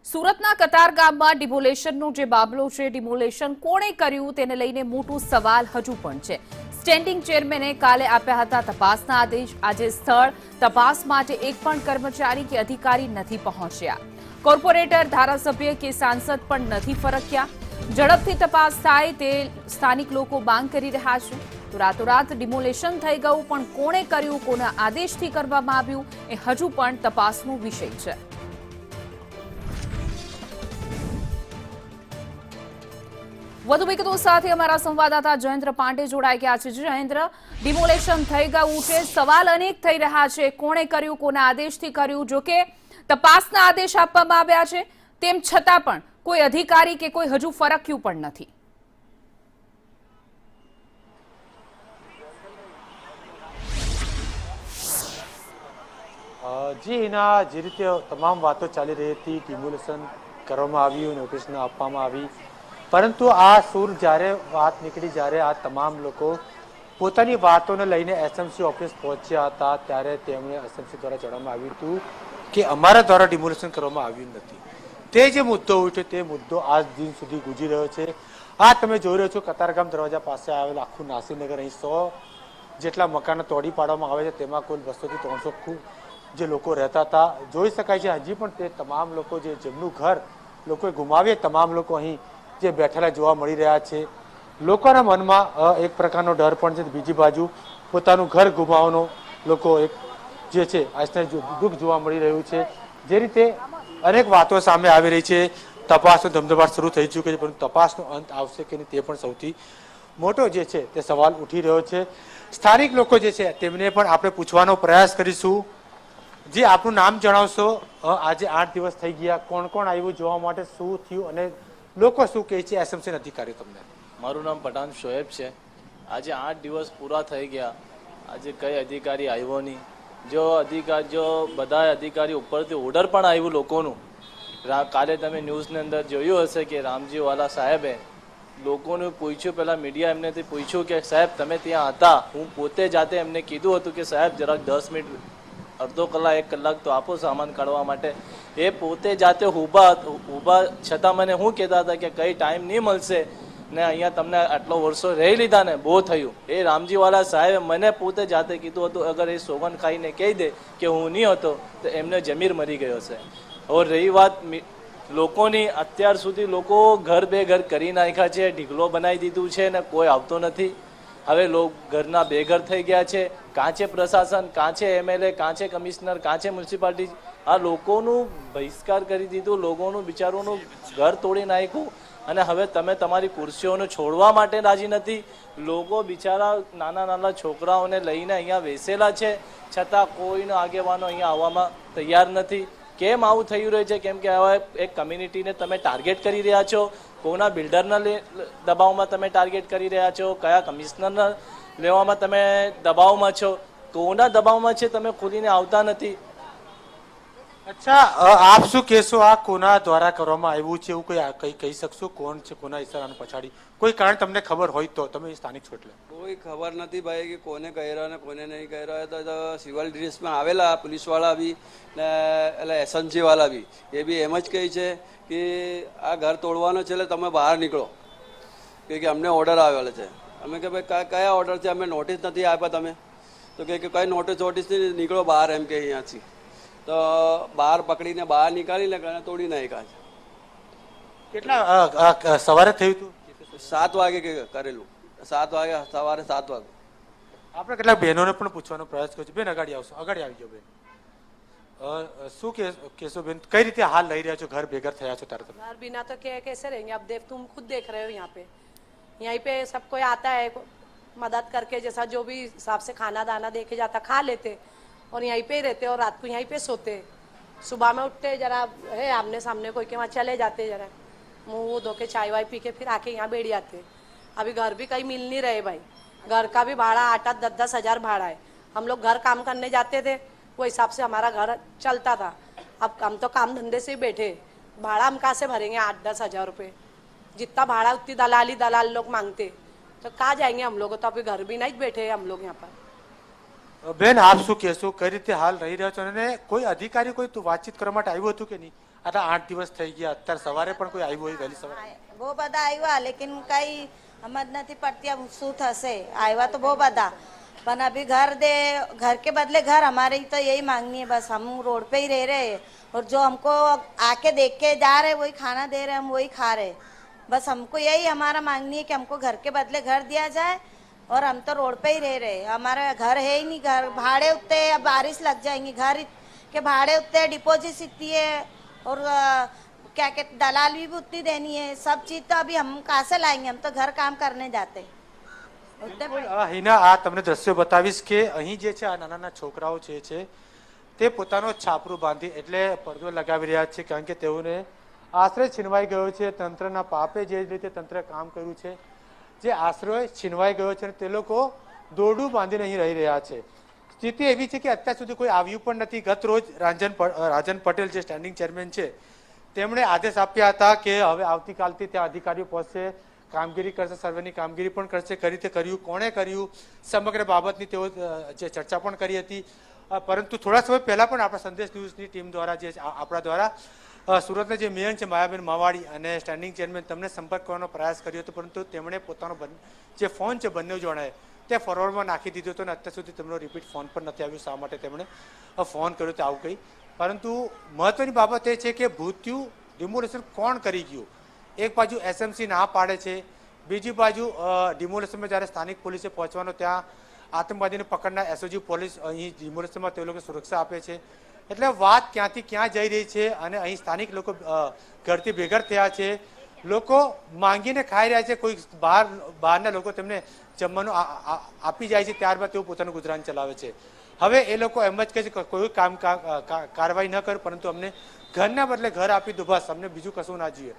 સુરતના કતારગામમાં ડિમોલેશનનો જે બાબલો છે, ડિમોલેશન કોણે કર્યું તેને લઈને મોટો સવાલ હજુ પણ છે। સ્ટેન્ડિંગ ચેરમેને કાલે આપ્યા હતા તપાસના આદેશ। આજે સ્થળ તપાસ માટે એક પણ કર્મચારી કે અધિકારી નથી પહોંચ્યા। કોર્પોરેટર, ધારાસભ્ય કે સાંસદ પણ નથી ફરક્યા। ઝડપથી તપાસ થાય તે સ્થાનિક લોકો માંગ કરી રહ્યા છે। તો રાતોરાત ડિમોલેશન થઈ ગયું, પણ કોણે કર્યું, કોના આદેશથી કરવામાં આવ્યું એ હજુ પણ તપાસનો વિષય છે। વધુ વિગતો સાથે અમારા સંવાદદાતા જયેન્દ્ર પાંડે જોડાઈ ગયા છે। જયેન્દ્ર, ડિમોલેશન થઈ ગયું છે, સવાલ અનેક થઈ રહ્યા છે, કોણે કર્યું, કોના આદેશથી કર્યું। જો કે તપાસના આદેશ આપવામાં આવ્યા છે, તેમ છતાં પણ કોઈ અધિકારી કે કોઈ હજુ ફરક્યું પણ નથી। જી હિના, જે રીતે તમામ વાતો ચાલી રહી હતી, ડિમોલેશન કરવામાં આવ્યું, નોટિસ આપવામાં આવી, પરંતુ આ સુર જ્યારે વાત નીકળી, જ્યારે આ તમામ લોકો પોતાની વાતોને લઈને એસએમસી ઓફિસ પહોંચ્યા હતા, ત્યારે તેમણે એસએમસી દ્વારા જણાવવામાં આવ્યું હતું કે અમારા દ્વારા ડિમોલેશન કરવામાં આવ્યું નથી। તે જે મુદ્દો ઉઠ્યો તે મુદ્દો આજ દિન સુધી ગુજરી રહ્યો છે। આ તમે જોઈ રહ્યો છો, કતારગામ દરવાજા પાસે આવેલ આખું નાસિરનગર, અહીં 100 જેટલા મકાનો તોડી પાડવામાં આવે છે, તેમાં કુલ 200 થી 300 જે લોકો રહેતા હતા। જોઈ શકાય છે હજી પણ તે તમામ લોકો જેમનું ઘર લોકોએ ગુમાવીએ, તમામ લોકો અહીં જે બેઠેલા જોવા મળી રહ્યા છે। લોકોના મનમાં એક પ્રકારનો ડર પણ છે, બીજી બાજુ પોતાનું ઘર ગુમાવવાનો લોકો એક જે છે આજના દુઃખ જોવા મળી રહ્યું છે। જે રીતે અનેક વાતો સામે આવી રહી છે, તપાસનો ધમધમાટ શરૂ થઈ ચૂક્યો છે, પરંતુ તપાસનો અંત આવશે કે નહીં તે પણ સૌથી મોટો જે છે તે સવાલ ઉઠી રહ્યો છે। સ્થાનિક લોકો જે છે તેમને પણ આપણે પૂછવાનો પ્રયાસ કરીશું। જે આપનું નામ જણાવશો, આજે 8 દિવસ થઈ ગયા, કોણ કોણ આવ્યું જોવા માટે, શું થયું અને લોકો શું કહે છે એસએમસી અધિકારીઓ તમને? મારું નામ પઠાણ શોએબ છે। આજે 8 દિવસ પૂરા થઈ ગયા, આજે કઈ અધિકારી આવ્યો નહીં। જો બધા અધિકારી ઉપરથી ઓર્ડર પણ આવ્યું લોકોનું। કાલે તમે ન્યૂઝની અંદર જોયું હશે કે રામજીવાલા સાહેબે લોકોને પૂછ્યું, પહેલાં મીડિયા એમનેથી પૂછ્યું કે સાહેબ તમે ત્યાં હતા? હું પોતે જાતે એમને કીધું હતું કે સાહેબ જરાક 10 મિનિટ, અડધો કલાક, 1 કલાક તો આપો સામાન કાઢવા માટે। એ પોતે જાતે ઊભા છતાં મને શું કહેતા હતા કે કંઈ ટાઈમ નહીં મળશે ને અહીંયા તમને આટલો વર્ષો રહી લીધા ને બહુ થયું। એ રામજીવાલા સાહેબે મને પોતે જાતે કીધું હતું, અગર એ સોગન ખાઈને કહી દે કે હું નહીં હતો તો એમને જમીર મરી ગયો છે। હવે રહી વાત લોકોની, અત્યાર સુધી લોકો ઘર બેઘર કરી નાખ્યા છે, ઢીકલો બનાવી દીધું છે ને કોઈ આવતો નથી। હવે ઘરના બેઘર થઈ ગયા છે। કાં છે પ્રશાસન, કાં છે એમએલએ, કાં છે કમિશનર, કાં છે મ્યુનિસિપાલિટી, આ લોકોનું બહિષ્કાર કરી દીધું, લોકોનું બિચારોનું ઘર તોડી નાખ્યું। અને હવે તમે તમારી ખુરશીઓને છોડવા માટે રાજી નથી। લોકો બિચારા નાના નાના છોકરાઓને લઈને અહીંયા બેસેલા છે, છતાં કોઈનો આગેવાનો અહીંયા આવવામાં તૈયાર નથી। કેમ આવું થઈ રહ્યું છે? કેમ કે હવે એક કમ્યુનિટીને તમે ટાર્ગેટ કરી રહ્યા છો, કોના બિલ્ડરના દબાવમાં તમે ટાર્ગેટ કરી રહ્યા છો, કયા કમિશનરના લેવામાં તમે દબાવમાં છો, કોના દબાવમાં છે તમે ખુલીને આવતા નથી। અચ્છા, આપ શું કહેશો, આ કોના દ્વારા કરવામાં આવ્યું છે, એવું કઈ કહી શકશો? કોણ છે, કોના ઈશારાને પછાડી? કોઈ કારણ તમને ખબર હોય તો, તમે સ્થાનિક છો એટલે? કોઈ ખબર નથી ભાઈ કે કોને કર્યા ને કોને નહીં કર્યા। તો સિવિલ ડ્રેસમાં આવેલા પોલીસવાળા બી ને એટલે એસએમસી વાળા બી એ બી એમ જ કહે છે કે આ ઘર તોડવાનો છે એટલે તમે બહાર નીકળો, કે અમને ઓર્ડર આવેલો છે। અમે કે ભાઈ કયા ઓર્ડર છે? અમે નોટિસ નથી આપ્યા તમે? તો કે કઈ નોટિસથી નીકળો બહાર, એમ કે અહીંયાથી। તો બહાર પકડીને બહાર નીકાળીને ઘરે તોડી નાખ્યા છે। કેટલા સવારે થયું હતું? 7 વાગે કરેલું, 7 વાગે, સવારે 7 વાગે। આપણે કેટલાક બહેનોને પણ પૂછવાનો પ્રયાસ કર્યો છે। બેન, અગાડી આવશો, અગાડી આવી જાઓ બેન। શું કહેશો બેન, કઈ રીતે હાલ લઈ રહ્યા છો? ઘર બેઘર થયા છો ત્યારે घर बिना तो कैसे रहेंगे? अब तुम खुद देख रहे हो, यहीं पे सब कोई आता है मदद करके, जैसा जो भी हिसाब से खाना दाना दे के जाता खा लेते और यहीं पे ही रहते और रात को यहीं पे सोते। सुबह में उठते, जरा है आमने सामने कोई के वहाँ चले जाते, जरा मुँह वो धो के चाय वाय पी के फिर आके यहाँ बैठ जाते। अभी घर भी कहीं मिल नहीं रहे भाई। घर का भी भाड़ा 8-8, 10-10 हज़ार भाड़ा है। हम लोग घर काम करने जाते थे, वो हिसाब से हमारा घर चलता था। अब हम तो काम धंधे से ही बैठे, भाड़ा हम कहाँ से भरेंगे? 8-10 हज़ार रुपये जितना भाड़ा उतनी दलाल लोग मांगते, तो कहाँ जाएंगे हम लोग? तो अभी घर भी नहीं बैठे हम लोग यहाँ पर। બેન, આપ શું કહેશો, કઈ રીતે હાલ રહી રહ્યા છો અને કોઈ અધિકારી કોઈ વાતચીત કરવા માટે આવ્યું હતું કે નહીં? આટલા 8 દિવસ થઈ ગયા, અત્યારે સવારે પણ કોઈ આવ્યું હોય વહેલી સવારે? બહુ બધા આવ્યા, લેકિન કઈ સમજ નથી પડતી अब શું થશે। આવ્યા તો બહુ બધા, પણ अभी घर के बदले घर, हमारी तो यही मांगनी है बस। हम रोड पे ही रह रहे हैं और जो हमको आके देख के जा रहे वही खाना दे रहे, हम वही खा रहे। बस हमको यही हमारा मांगनी है कि हमको घर के बदले घर दिया जाए और हम तो रोड पे ही रह रहे। हमारा घर है ही नहीं, घर भाड़े उतने, अब बारिश लग जाएंगी, घर के भाड़े उतने, डिपॉजिट इतनी है और क्या कहते दलाल भी उतनी देनी है, सब चीज तो अभी हम कहाँ से लाएंगे? हम तो घर काम करने जाते। હિના, આ તમને દ્રશ્યો બતાવીશ કે અહીં જે છે આ નાના નાના છોકરાઓ છે તે પોતાનો છાપરું બાંધી એટલે પડદો લગાવી રહ્યા છે, કારણ કે તેઓને આશ્રય છીનવાઈ ગયો છે। તંત્રના પાપે જે રીતે તંત્રે કામ કર્યું છે, જે આશ્રય છીનવાઈ ગયો છે, તે લોકો દોરડું બાંધીને અહીં રહી રહ્યા છે। સ્થિતિ એવી છે કે અત્યાર સુધી કોઈ આવ્યું પણ નથી। ગત રોજ રાજન પટેલ જે સ્ટેન્ડિંગ ચેરમેન છે તેમણે આદેશ આપ્યા હતા કે હવે આવતીકાલથી ત્યાં અધિકારીઓ પહોંચશે, કામગીરી કરશે, સર્વેની કામગીરી પણ કરશે, કઈ રીતે કર્યું, કોણે કર્યું, સમગ્ર બાબતની તેઓ જે ચર્ચા પણ કરી હતી। પરંતુ થોડા સમય પહેલા પણ આપણા સંદેશ ન્યૂઝની ટીમ દ્વારા જે આપણા દ્વારા સુરતના જે મેયર છે માયાબેન માવાડી અને સ્ટેન્ડિંગ ચેરમેન તેમને સંપર્ક કરવાનો પ્રયાસ કર્યો હતો, પરંતુ તેમણે પોતાનો જે ફોન છે બંને જણાએ તે ફોરવર્ડમાં નાખી દીધો હતો અને અત્યાર સુધી તેમનો રિપીટ ફોન પણ નથી આવ્યો। શા માટે તેમણે ફોન કર્યો તો આવું કંઈ, પરંતુ મહત્વની બાબત એ છે કે ભૂતિયું ડિમોલેશન કોણ કરી ગયું? એક બાજુ એસએમસી ના પાડે છે, બીજી બાજુ ડિમોલેશનમાં જ્યારે સ્થાનિક પોલીસે પહોંચવાનો ત્યાં આતંકવાદીને પકડનાર એસઓજી પોલીસ અહીં ડિમોલેશનમાં તે લોકો સુરક્ષા આપે છે। એટલે વાત ક્યાંથી ક્યાં જઈ રહી છે અને અહીં સ્થાનિક લોકો ઘરથી ભેગર થયા છે, લોકો માંગીને ખાઈ રહ્યા છે, કોઈ બહારના લોકો તેમને જમવાનું આપી જાય છે, ત્યારબાદ તેઓ પોતાનું ગુજરાન ચલાવે છે। હવે એ લોકો એમ જ કહે છે કે કોઈ કાર્યવાહી ન કરે, પરંતુ અમને ઘરના બદલે ઘર આપી દો, બસ અમને બીજું કશું ના જોઈએ।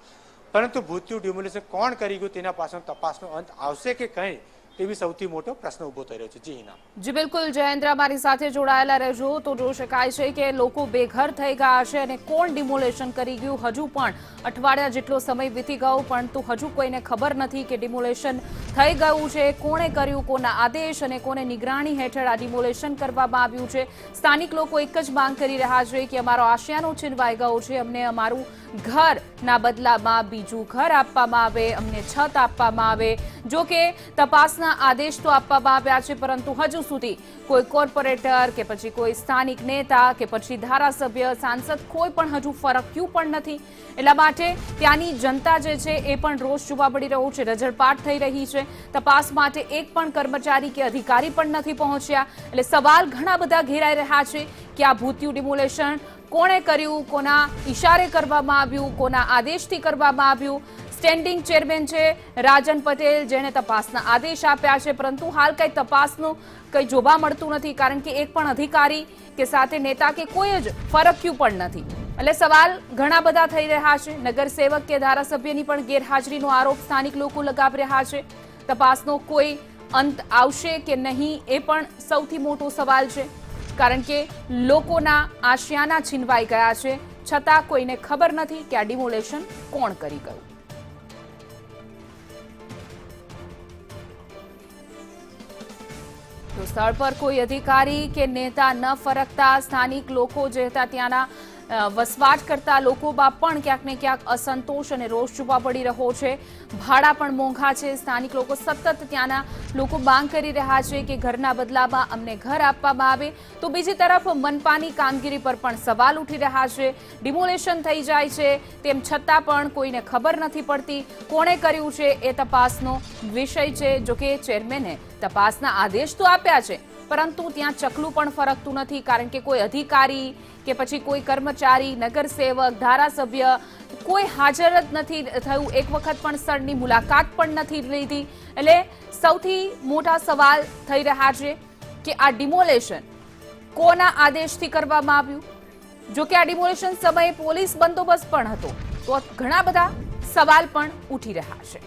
પરંતુ ભૂતિયું ડિમોલેશન કોણ કરી ગયું તેના પાછળ તપાસનો અંત આવશે કે કંઈ, તેવી સૌથી મોટો પ્રશ્ન ઉભો થઈ રહ્યો છે। જી હિના। જી બિલકુલ જયેન્દ્ર, મારી સાથે જોડાયેલા રહેજો તો જોઈ શકાય છે કે લોકો બેઘર થઈ ગયા છે અને કોણ ડિમોલેશન કરી ગયું હજુ પણ અઠવાડિયા જેટલો સમય વીતી ગયો, પરંતુ હજુ કોઈને ખબર નથી કે ડિમોલેશન થઈ ગયું છે, કોણે કર્યું, કોના આદેશ અને કોને નિગરાણી હેઠળ આ ડિમોલેશન કરવામાં આવ્યું છે। સ્થાનિક લોકો એક જ માંગ કરી રહ્યા છે કે અમારો આશિયાનો છીનવાઈ ગયો છે, અમને અમારું ઘરના બદલામાં બીજું ઘર આપવામાં આવે, અમને છત આપવામાં આવે। જો કે તપાસના આદેશ તો આપવામાં આવ્યા છે, પરંતુ હજુ સુધી કોઈ કોર્પોરેટર કે પછી કોઈ સ્થાનિક નેતા કે પછી ધારાસભ્ય, સાંસદ કોઈ પણ હજુ ફરક્યું પણ નથી। એટલા માટે ત્યાંની જનતા જે છે એ પણ રોષ જોવા મળી રહ્યો છે, રજળપાટ થઈ રહી છે। તપાસ માટે એક પણ કર્મચારી કે અધિકારી પણ નથી પહોંચ્યા, એટલે સવાલ ઘણા બધા ઘેરાઈ રહ્યા છે કે આ ભૂતિયું ડિમોલેશન કોણે કર્યું, કોના ઇશારે કરવામાં આવ્યું, કોના આદેશથી કરવામાં આવ્યું। સ્ટેન્ડિંગ ચેરમેન છે રાજન પટેલ, જેણે તપાસના આદેશ આપ્યા છે, પરંતુ હાલ કઈ તપાસનું કંઈ જોવા મળતું નથી, કારણ કે એક પણ અધિકારી કે સાથે નેતા કે કોઈ જ ફરક્યું પણ નથી। એટલે સવાલ ઘણા બધા થઈ રહ્યા છે। નગરસેવક કે ધારાસભ્યની પણ ગેરહાજરીનો આરોપ સ્થાનિક લોકો લગાવી રહ્યા છે। તપાસનો કોઈ અંત આવશે કે નહીં એ પણ સૌથી મોટો સવાલ છે, કારણ કે લોકોના આશિયાના છીનવાઈ ગયા છે, છતાં કોઈને ખબર નથી કે આ ડિમોલેશન કોણ કરી ગયું। તો સ્થળ પર કોઈ અધિકારી કે નેતા ન ફરકતા સ્થાનિક લોકો જે હતા ત્યાંના વસવાટ કરતા લોકોમાં પણ ક્યાંક ને ક્યાંક અસંતોષ અને રોષ જોવા પડી રહ્યો છે। ભાડા પણ મોંઘા છે, સ્થાનિક લોકો સતત ત્યાંના લોકો માંગ કરી રહ્યા છે કે ઘરના બદલામાં અમને ઘર આપવામાં આવે। તો બીજી તરફ મનપાની કામગીરી પર પણ સવાલ ઉઠી રહ્યા છે। ડિમોલેશન થઈ જાય છે તેમ છતાં પણ કોઈને ખબર નથી પડતી કોણે કર્યું છે, એ તપાસનો વિષય છે। જો કે ચેરમેને તપાસના આદેશ તો આપ્યા છે, પરંતુ ત્યાં ચકલું પણ ફરકતું નથી, કારણ કે કોઈ અધિકારી કે પછી કોઈ કર્મચારી, નગરસેવક, ધારાસભ્ય કોઈ હાજર જ નથી થયું, એક વખત પણ સ્થળની મુલાકાત પણ નથી લીધી। એટલે સૌથી મોટા સવાલ થઈ રહ્યા છે કે આ ડિમોલેશન કોના આદેશથી કરવામાં આવ્યું। જો કે આ ડિમોલેશન સમયે પોલીસ બંદોબસ્ત પણ હતો, તો ઘણા બધા સવાલ પણ ઉઠી રહ્યા છે।